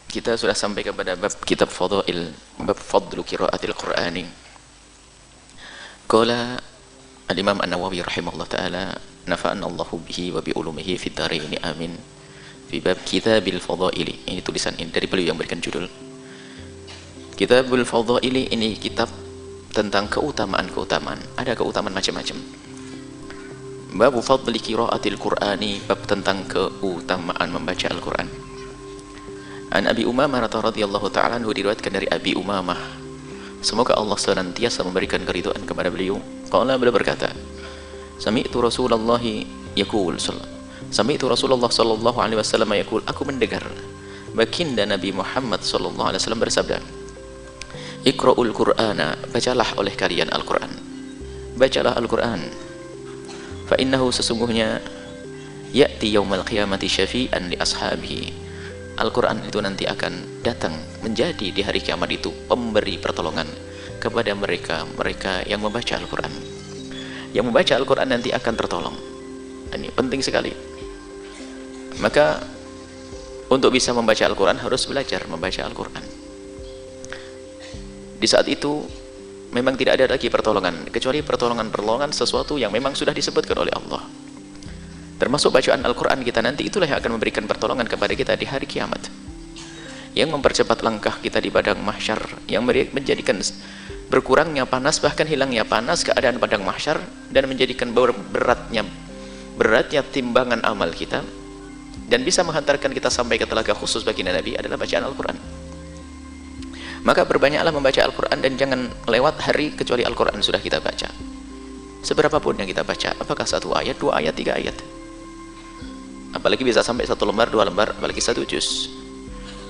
Kita sudah sampai kepada bab kitab Fadhail, bab fadlu qiraatil Qur'ani. Qala al-Imam An-Nawawi rahimahullah taala, nafa'ana Allahu bihi wa bi ulumihi fid dharain amin. Fi bab kitabil Fadhail. Ini tulisan ini dari beliau yang berikan judul Kitabul Fadhail. Ini kitab tentang keutamaan-keutamaan. Ada keutamaan macam-macam. Bab fadli qiraatil Qur'ani, bab tentang keutamaan membaca Al-Qur'an. An Abi Umamah radhiyallahu ta'ala anhu, diriwayatkan dari Abi Umamah, semoga Allah senantiasa memberikan keridhaan kepada beliau. Qala, beliau berkata, Sami'tu Rasulullah yaqul, Sami'tu Rasulullah sallallahu alaihi wasallam yaqul, aku mendengar baginda Nabi Muhammad sallallahu alaihi wasallam bersabda, Iqra'ul Qur'ana, bacalah oleh kalian Al-Qur'an. Bacalah Al-Qur'an. Fa innahu, sesungguhnya, ya'ti yaumal qiyamati syafi'an li ashabihi. Al-Quran itu nanti akan datang menjadi di hari kiamat itu pemberi pertolongan kepada mereka yang membaca Al-Quran. Yang membaca Al-Quran nanti akan tertolong. Ini penting sekali. Maka untuk bisa membaca Al-Quran harus belajar membaca Al-Quran. Di saat itu memang tidak ada lagi pertolongan kecuali pertolongan sesuatu yang memang sudah disebutkan oleh Allah. Termasuk bacaan Al-Quran kita nanti, itulah yang akan memberikan pertolongan kepada kita di hari kiamat, yang mempercepat langkah kita di padang mahsyar, yang menjadikan berkurangnya panas, bahkan hilangnya panas keadaan padang mahsyar, dan menjadikan beratnya timbangan amal kita, dan bisa menghantarkan kita sampai ke telaga khusus baginda Nabi adalah bacaan Al-Quran. Maka perbanyaklah membaca Al-Quran, dan jangan lewat hari kecuali Al-Quran sudah kita baca. Seberapapun yang kita baca, apakah 1 ayat, 2 ayat, 3 ayat, apalagi bisa sampai 1 lembar, 2 lembar, apalagi 1 juz.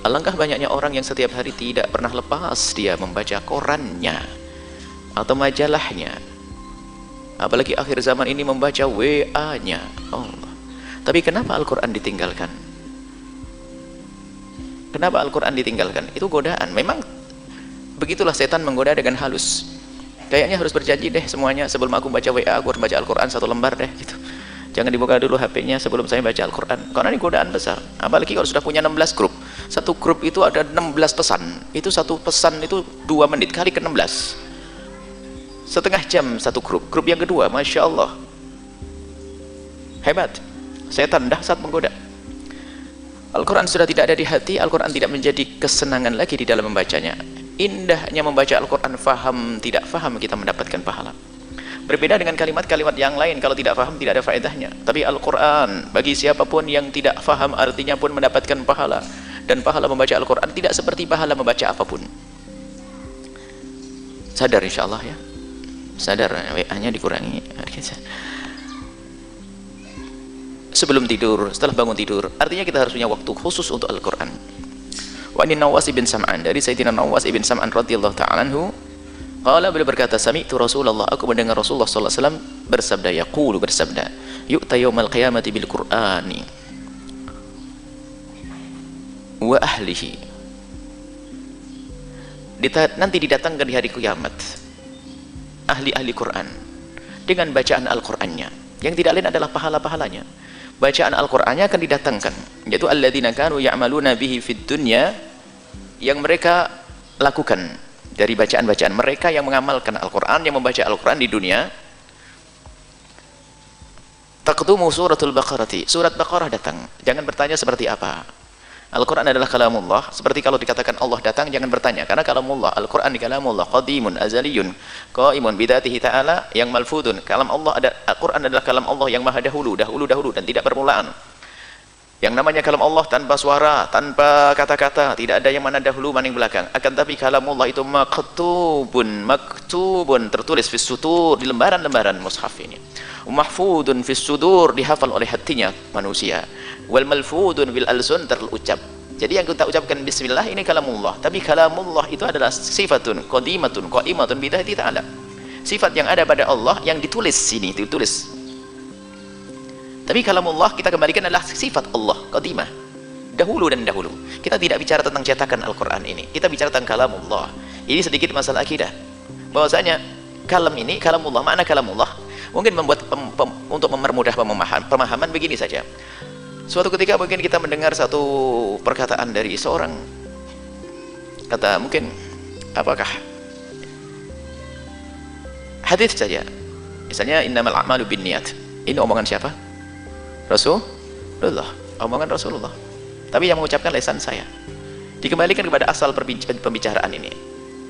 Alangkah banyaknya orang yang setiap hari tidak pernah lepas dia membaca korannya atau majalahnya, apalagi akhir zaman ini membaca WA-nya. Allah. Tapi kenapa Al-Quran ditinggalkan? Kenapa Al-Quran ditinggalkan? Itu godaan. Memang begitulah setan menggoda dengan halus. Kayaknya harus berjanji deh semuanya, sebelum aku baca WA aku harus baca Al-Quran 1 lembar deh gitu. Jangan dibuka dulu HP-nya sebelum saya baca Al-Quran, karena ini godaan besar. Apalagi kalau sudah punya 16 grup, satu grup itu ada 16 pesan, itu satu pesan itu 2 menit kali ke 16, setengah jam satu grup. Grup yang kedua, Masya Allah, hebat. Setan dahsyat menggoda. Al-Quran sudah tidak ada di hati, Al-Quran tidak menjadi kesenangan lagi di dalam membacanya. Indahnya membaca Al-Quran, faham tidak faham kita mendapatkan pahala. Berbeda dengan kalimat-kalimat yang lain, kalau tidak faham tidak ada faedahnya. Tapi Al-Quran bagi siapapun yang tidak faham artinya pun mendapatkan pahala. Dan pahala membaca Al-Quran tidak seperti pahala membaca apapun. Sadar insyaAllah ya. Sadar, WA-nya dikurangi. Sebelum tidur, setelah bangun tidur, artinya kita harus punya waktu khusus untuk Al-Quran. Wa an Nawas ibn Sam'an, dari Sayyidina Nawas ibn Sam'an radhiyallahu ta'ala anhu, qala, beliau berkata, Sami'tu Rasulullah, aku mendengar Rasulullah sallallahu alaihi wasallam bersabda, yaqulu, bersabda, yu'ta yaumal qiyamati bil Qur'ani wa ahlihi. Nanti didatangkan di hari kiamat ahli-ahli Quran dengan bacaan Al-Qur'annya, yang tidak lain adalah pahala-pahalanya. Bacaan Al-Qur'annya akan didatangkan, yaitu alladzina kanu ya'maluna bihi fid dunya, yang mereka lakukan dari bacaan-bacaan mereka yang mengamalkan Al-Quran, yang membaca Al-Quran di dunia. Taqdumu suratul Baqarati, surat Baqarah datang. Jangan bertanya seperti apa. Al-Quran adalah kalamullah. Seperti kalau dikatakan Allah datang, jangan bertanya, karena kalamullah, Al-Quran di kalamullah, qadimun, azaliyun, qaimun bidatihi ta'ala, yang malfudun. Kalam Allah, Al-Quran adalah kalam Allah yang maha dahulu, dan tidak permulaan. Yang namanya kalam Allah tanpa suara, tanpa kata-kata, tidak ada yang mana dahulu mana yang belakang. Akan tapi kalamullah itu maktubun, tertulis fis sutur, di lembaran-lembaran mushaf ini. Mahfudun fis sudur, dihafal oleh hatinya manusia. Wal malfudun bil alsun, terucap. Jadi yang kita ucapkan bismillah ini kalamullah, tapi kalamullah itu adalah sifatun qadimatun qaimatun bidati ta'ala. Sifat yang ada pada Allah yang ditulis sini, ditulis. Tapi kalamullah kita kembalikan adalah sifat Allah, qadimah, dahulu dan dahulu. Kita tidak bicara tentang cetakan Al-Quran ini, kita bicara tentang kalamullah. Ini sedikit masalah akidah, bahwasanya kalam ini, kalamullah, makna kalamullah mungkin membuat untuk mempermudah pemahaman begini saja. Suatu ketika mungkin kita mendengar satu perkataan dari seorang Kata mungkin apakah hadis saja, misalnya innamal a'malu binniyat, ini omongan siapa? Rasulullah, omongan Rasulullah, tapi yang mengucapkan lisan saya. Dikembalikan kepada asal pembicaraan ini.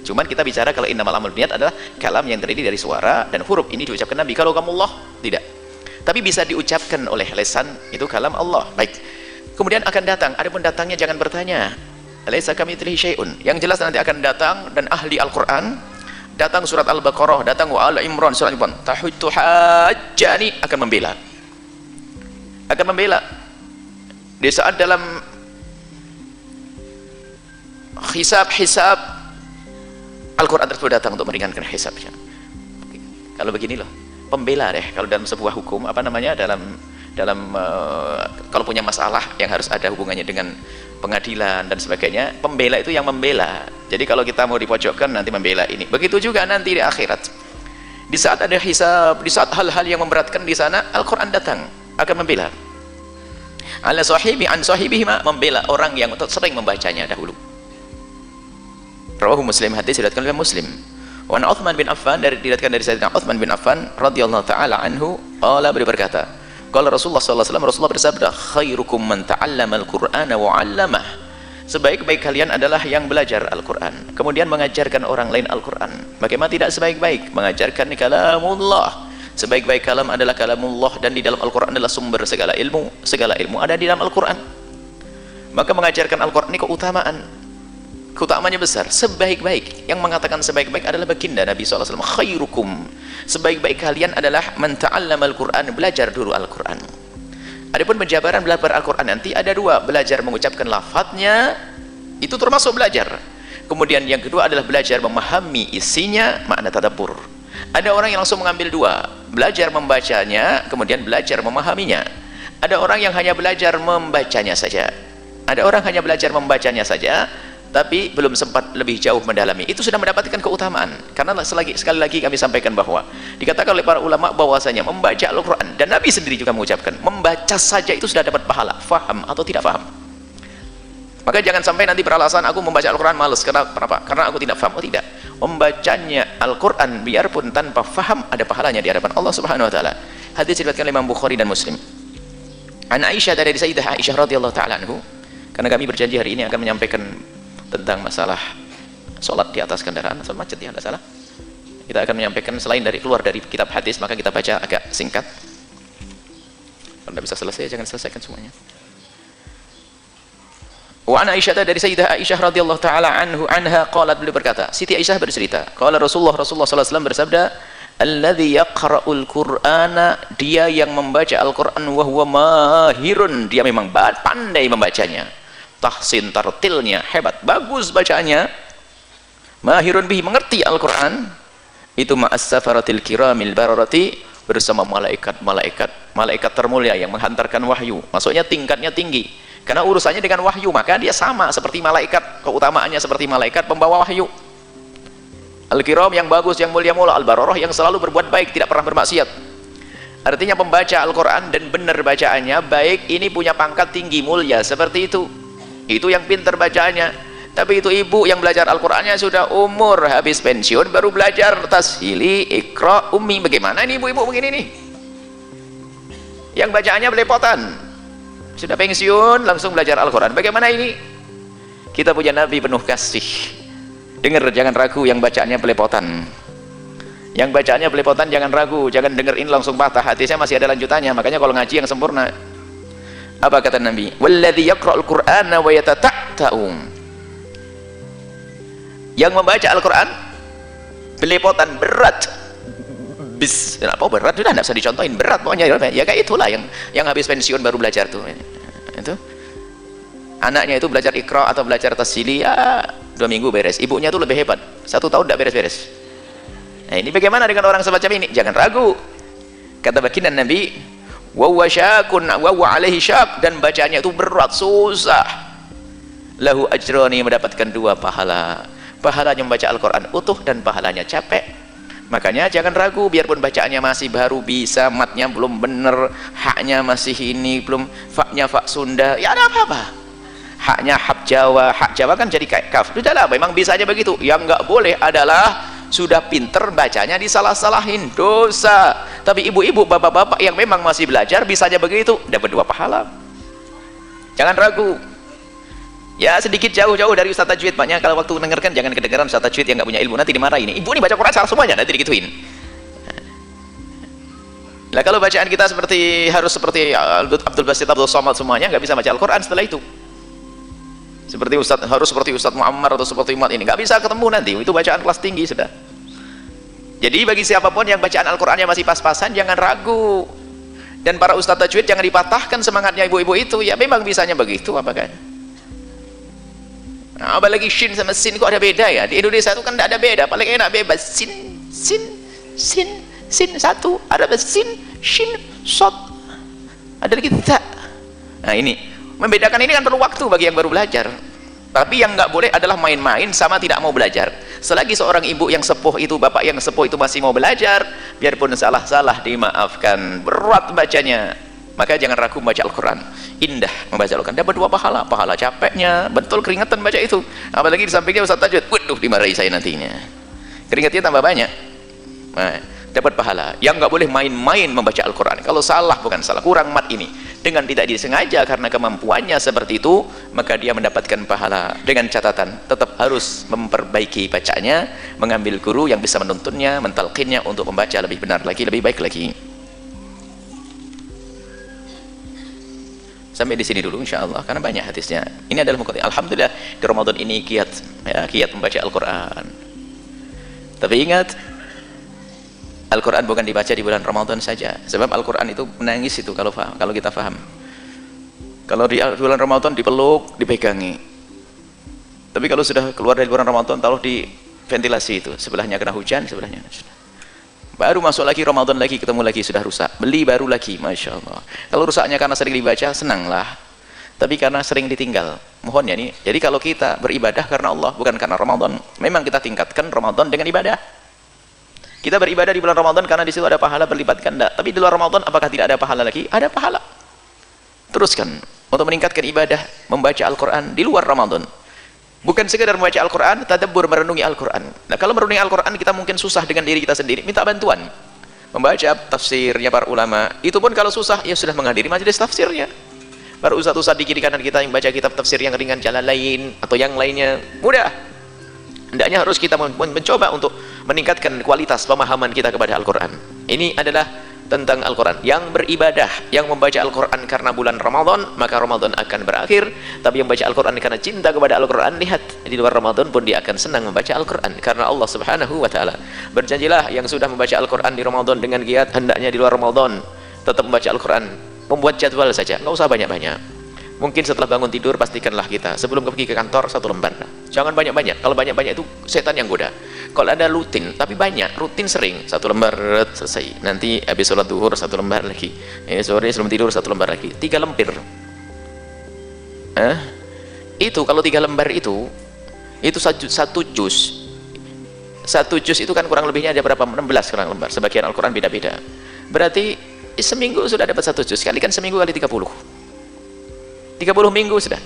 Cuman kita bicara kalau innamal a'malu binniyat adalah kalam yang terdiri dari suara dan huruf, ini diucapkan Nabi. Kalau kalamullah tidak, tapi bisa diucapkan oleh lisan, itu kalam Allah. Baik, kemudian akan datang, adapun datangnya jangan bertanya laisa kamitslihi syai'un, yang jelas nanti akan datang dan ahli Al-Quran, datang surat Al-Baqarah, datang wa Al Imran, surat Imran, tahujjani, akan membela di saat dalam hisab Al-Quran tersebut datang untuk meringankan hisabnya. Kalau begini loh pembela deh, kalau dalam sebuah hukum apa namanya, dalam kalau punya masalah yang harus ada hubungannya dengan pengadilan dan sebagainya, pembela itu yang membela. Jadi kalau kita mau dipojokkan nanti membela ini. Begitu juga nanti di akhirat, di saat ada hisab, di saat hal-hal yang memberatkan, di sana Al-Quran datang akan membela. Ala sahibi an sahibihi, membela orang yang sering membacanya dahulu. Rawahu Muslim, hadis diriwayatkan oleh Muslim. Wa an Utsman bin Affan, diriwayatkan dari Sayyidina Utsman bin Affan radhiyallahu taala anhu, qala, beliau berkata, qala Rasulullah sallallahu alaihi wasallam, Rasulullah bersabda, khairukum man ta'allama al-Qur'ana wa 'allamah. Sebaik-baik kalian adalah yang belajar Al-Qur'an kemudian mengajarkan orang lain Al-Qur'an. Bagaimana tidak sebaik-baik? Mengajarkan kalamullah. Sebaik-baik kalam adalah kalamullah, dan di dalam Al-Qur'an adalah sumber segala ilmu. Segala ilmu ada di dalam Al-Qur'an. Maka mengajarkan Al-Qur'an ini keutamaannya besar. Sebaik-baik, yang mengatakan sebaik-baik adalah baginda Nabi SAW. Khairukum, sebaik-baik kalian adalah man ta'allama al-Qur'an, belajar dulu Al-Qur'an. Adapun penjabaran belajar Al-Qur'an nanti ada dua, belajar mengucapkan lafadznya, itu termasuk belajar. Kemudian yang kedua adalah belajar memahami isinya, makna tadabbur. Ada orang yang langsung mengambil dua, belajar membacanya, kemudian belajar memahaminya. Ada orang yang hanya belajar membacanya saja. Ada orang hanya belajar membacanya saja, tapi belum sempat lebih jauh mendalami. Itu sudah mendapatkan keutamaan. Karena sekali lagi kami sampaikan bahwa dikatakan oleh para ulama bahwasanya membaca Al-Quran, dan Nabi sendiri juga mengucapkan, membaca saja itu sudah dapat pahala, faham atau tidak faham. Maka jangan sampai nanti beralasan aku membaca Al-Quran males. Kenapa? Karena aku tidak faham. Oh tidak, membacanya Al-Quran biarpun tanpa faham ada pahalanya di hadapan Allah Subhanahu wa taala. Hadis diriwayatkan oleh Imam Bukhari dan Muslim. An Aisyah, dari Sayyidah Aisyah radhiyallahu taala anhu, karena kami berjanji hari ini akan menyampaikan tentang masalah sholat di atas kendaraan, sholat macet ya, tidak salah. Kita akan menyampaikan selain dari keluar dari kitab hadis, maka kita baca agak singkat. Kalau tidak bisa selesai, jangan selesaikan semuanya. Wa an Aisyah, dari Sayyidah Aisyah radhiyallahu taala anha qalat, beliau berkata, Siti Aisyah bercerita, qala Rasulullah sallallahu alaihi wasallam bersabda, alladzi yaqra'ul Qur'ana, dia yang membaca Al-Qur'an wa huwa mahirun, dia memang pandai membacanya. Tahsin tartilnya hebat, bagus bacaannya. Mahirun bihi, mengerti Al-Quran. Itu ma'as safaratil kiramil bararati, bersama malaikat termulia yang menghantarkan wahyu. Maksudnya tingkatnya tinggi, karena urusannya dengan wahyu, maka dia sama seperti malaikat, keutamaannya seperti malaikat pembawa wahyu. Al-kiram yang bagus, yang mulia-mulia, al-bararah yang selalu berbuat baik, tidak pernah bermaksiat. Artinya pembaca Al-Quran dan benar bacaannya baik, ini punya pangkat tinggi, mulia, seperti itu. Itu yang pintar bacaannya. Tapi itu ibu yang belajar Al-Qur'annya sudah umur habis pensiun baru belajar tashili, iqra, ummi. Bagaimana ini ibu-ibu begini nih? Yang bacaannya belepotan. Sudah pensiun langsung belajar Al-Qur'an. Bagaimana ini? Kita punya Nabi penuh kasih. Dengar, jangan ragu yang bacaannya belepotan. Yang bacaannya belepotan jangan ragu, jangan dengerin langsung patah. Hadisnya masih ada lanjutannya. Makanya kalau ngaji yang sempurna. Apa kata Nabi? Walladzi yaqra'ul Qur'ana wa yatata'um. Yang membaca Al-Qur'an belepotan, berat. Apa berat? Sudah tidak usah dicontohin, berat pokoknya. Ya kayak itulah yang habis pensiun baru belajar tuh. Itu. Anaknya itu belajar Iqra atau belajar Tasjili, ya 2 minggu beres. Ibunya itu lebih hebat. 1 tahun tidak beres-beres. Nah, ini bagaimana dengan orang semacam ini? Jangan ragu. Kata baginda Nabi, wa syakun wa alaihi syak, dan bacanya itu berat, susah. Lahu ajrani, mendapatkan 2 pahala. Pahalanya membaca Al-Qur'an utuh dan pahalanya capek. Makanya jangan ragu, biarpun bacaannya masih baru bisa, matnya belum benar, haknya masih ini belum, faknya fak Sunda, ya ada apa-apa. haknya hak Jawa kan jadi kayak kaf. Sudahlah, memang bisa aja begitu. Yang nggak boleh adalah sudah pinter bacanya disalah-salahin, dosa. Tapi ibu-ibu, bapak-bapak yang memang masih belajar bisa aja begitu, dapat 2 pahala. Jangan ragu. Ya sedikit jauh-jauh dari Ustaz Tajwid, makanya kalau waktu dengarkan jangan kedengaran Ustaz Tajwid yang nggak punya ilmu, nanti dimarahin. Ibu ini baca Quran salah semuanya, nanti digituin. Nah kalau bacaan kita harus seperti Abdul Basit, Abdul Somad semuanya, nggak bisa baca Al-Quran setelah itu. Harus seperti Ustaz Muammar atau seperti Umat ini, nggak bisa ketemu nanti. Itu bacaan kelas tinggi sudah. Jadi bagi siapapun yang bacaan Al-Qurannya masih pas-pasan, jangan ragu. Dan para Ustaz Tajwid jangan dipatahkan semangatnya ibu-ibu itu. Ya memang bisanya begitu, apakah? Nah, apalagi shin sama sin kok ada beda ya? Di Indonesia itu kan tidak ada beda, paling enak bebas. Sin satu, ada sin, shin, sod, ada lagi tak. Nah ini membedakan ini kan perlu waktu bagi yang baru belajar. Tapi yang nggak boleh adalah main-main sama tidak mau belajar. Selagi seorang ibu yang sepuh itu, bapak yang sepuh itu masih mau belajar, biarpun salah-salah dimaafkan, berat bacanya, maka jangan ragu membaca Al-Quran. Indah membaca Al-Quran, dapat 2 pahala. Pahala capeknya, betul keringetan baca itu. Apalagi di sampingnya Ustaz Tajwid, waduh dimarahi saya nantinya. Keringetnya tambah banyak. Nah, dapat pahala. Yang nggak boleh main-main membaca Al-Quran. Kalau salah, bukan salah, kurang mat ini, dengan tidak disengaja karena kemampuannya seperti itu, maka dia mendapatkan pahala. Dengan catatan tetap harus memperbaiki bacanya, mengambil guru yang bisa menuntunnya, mentalkinnya untuk membaca lebih benar lagi, lebih baik lagi. Sampai di sini dulu insyaallah, karena banyak hadisnya. Ini adalah muqaddimah. Alhamdulillah di Ramadan ini kiat membaca Al-Quran. Tapi ingat, Al-Quran bukan dibaca di bulan Ramadan saja. Sebab Al-Quran itu menangis itu kalau kita faham. Kalau di bulan Ramadan dipeluk, dipegangi. Tapi kalau sudah keluar dari bulan Ramadan, taruh di ventilasi itu. Sebelahnya kena hujan, sebelahnya. Baru masuk lagi Ramadan lagi, ketemu lagi sudah rusak. Beli baru lagi, Masya Allah. Kalau rusaknya karena sering dibaca, senanglah. Tapi karena sering ditinggal, mohon ya nih. Jadi kalau kita beribadah karena Allah, bukan karena Ramadan. Memang kita tingkatkan Ramadan dengan ibadah. Kita beribadah di bulan Ramadan karena di situ ada pahala berlipat ganda. Tapi di luar Ramadan apakah tidak ada pahala lagi? Ada pahala. Teruskan untuk meningkatkan ibadah membaca Al-Quran di luar Ramadan. Bukan sekedar membaca Al-Quran, tadabbur, merenungi Al-Quran. Nah kalau merenungi Al-Quran kita mungkin susah dengan diri kita sendiri, minta bantuan. Membaca tafsirnya para ulama. Itu pun kalau susah, ya sudah menghadiri majelis tafsirnya. Para ustaz-ustaz di kiri kanan kita yang baca kitab tafsir yang ringan, jalan lain atau yang lainnya, mudah. Hendaknya harus kita mencoba untuk meningkatkan kualitas pemahaman kita kepada Al-Quran. Ini adalah tentang Al-Quran. Yang beribadah, yang membaca Al-Quran karena bulan Ramadan, maka Ramadan akan berakhir. Tapi yang baca Al-Quran karena cinta kepada Al-Quran, lihat, di luar Ramadan pun dia akan senang membaca Al-Quran. Karena Allah Subhanahu wa Ta'ala berjanjilah yang sudah membaca Al-Quran di Ramadan dengan giat, hendaknya di luar Ramadan tetap membaca Al-Quran. Membuat jadwal saja, nggak usah banyak-banyak. Mungkin setelah bangun tidur, pastikanlah kita sebelum pergi ke kantor 1 lembar. Jangan banyak-banyak. Kalau banyak-banyak itu setan yang goda. Kalau ada rutin, tapi banyak, rutin sering 1 lembar selesai. Nanti habis sholat duhur 1 lembar lagi. Sore sebelum tidur 1 lembar lagi. 3 lempir. Itu kalau 3 lembar itu 1 juz. 1 juz itu kan kurang lebihnya ada berapa? 16 kurang lembar. Sebagian Al-Quran beda-beda. Berarti seminggu sudah dapat 1 juz. Kali kan seminggu kali 30. 30 minggu sudah.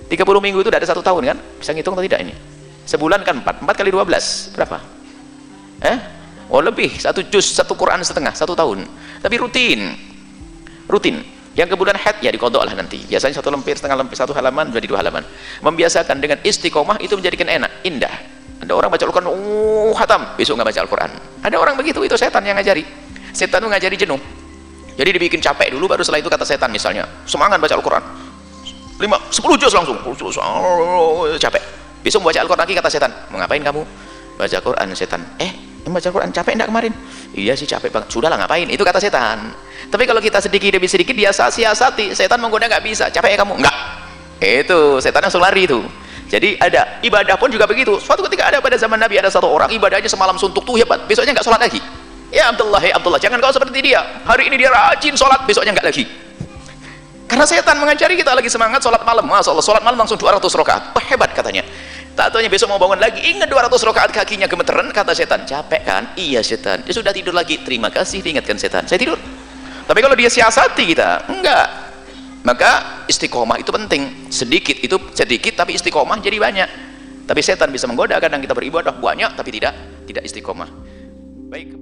30 minggu itu sudah ada 1 tahun kan? Bisa ngitung atau tidak ini? Sebulan kan 4 kali 12 berapa? Oh lebih, 1 juz, 1 Quran setengah, 1 tahun. Tapi rutin. Yang ke bulan haid ya dikodok lah nanti. Biasanya 1 lembar, setengah lembar, 1 halaman menjadi 2 halaman. Membiasakan dengan istiqomah itu menjadikan enak, indah. Ada orang baca Al-Quran, khatam, besok nggak baca Al-Quran. Ada orang begitu, itu setan yang ngajari. Setan itu ngajari jenuh. Jadi dibikin capek dulu, baru setelah itu kata setan misalnya, semangat baca Al-Quran 10 juz langsung, capek. Besok baca Al-Quran lagi, kata setan, mau ngapain kamu? Baca Quran. Setan, baca Quran capek enggak kemarin? Iya sih capek banget. Sudahlah ngapain? Itu kata setan. Tapi kalau kita sedikit demi sedikit dia siasati, setan menggoda nggak bisa. Capek ya kamu? Enggak. Itu setan yang lari itu. Jadi ada ibadah pun juga begitu. Suatu ketika ada pada zaman Nabi ada 1 orang ibadahnya semalam suntuk tuh hebat, besoknya nggak sholat lagi. Ya Abdullah, jangan kau seperti dia. Hari ini dia rajin sholat, besoknya nggak lagi. Karena setan mengajari kita lagi semangat sholat malam. Masya Allah, sholat malam langsung 200 rakaat. Wah hebat katanya. Tak taunya besok mau bangun lagi, ingat 200 rakaat kakinya gemeteran. Kata setan, capek kan? Iya setan. Dia sudah tidur lagi. Terima kasih diingatkan setan. Saya tidur. Tapi kalau dia siasati kita, enggak. Maka istiqomah itu penting. Sedikit itu sedikit, tapi istiqomah jadi banyak. Tapi setan bisa menggoda, kadang kita beribadah banyak tapi tidak istiqomah. Baik.